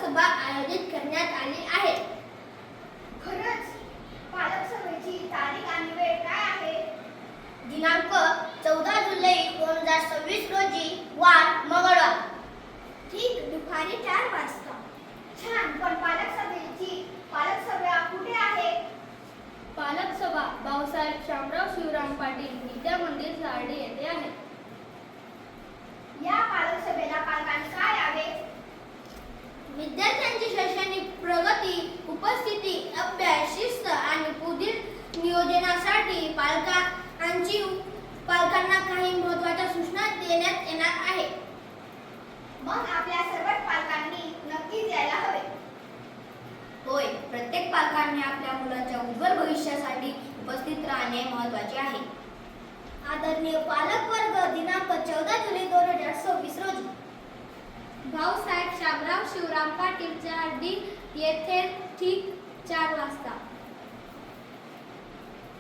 सभा आयोजित करण्यात आली आहे. खरंच पालक सभेची तारीख आणि वेळ काय आहे? दिनांक 14 जुलै 2026 रोजी वार मंगळवार. ठीक दुपारी 4 वाजता. छान. पण पालक सभा कुठे आहे? पालक सभा भाऊसाहेब शामराव शिवराम पाटील विद्या मंदिर सार्डी येथे आहे. या पालक सभेला पालकांनी काय यावे? विद्यार्थ्यांची शैक्षणिक प्रगती, उपस्थिती, अभ्यास, शिस्त आणि पुढील नियोजनासाठी पालकांना काही महत्त्वाच्या सूचना देण्यात येणार आहे. मग आपल्या सर्वच पालकांनी नक्कीच यायला हवे. होय, प्रत्येक पालकांनी आपल्या मुलाच्या उज्ज्वल भविष्यासाठी उपस्थित राहणे महत्त्वाचे आहे. आदरणीय पालक वर्ग, दिनांक 14 जुलै 2026 रोजी भाऊसाहेब शामराव शिवराम पाटील सार्डी येथे ठीक 4 वाजता.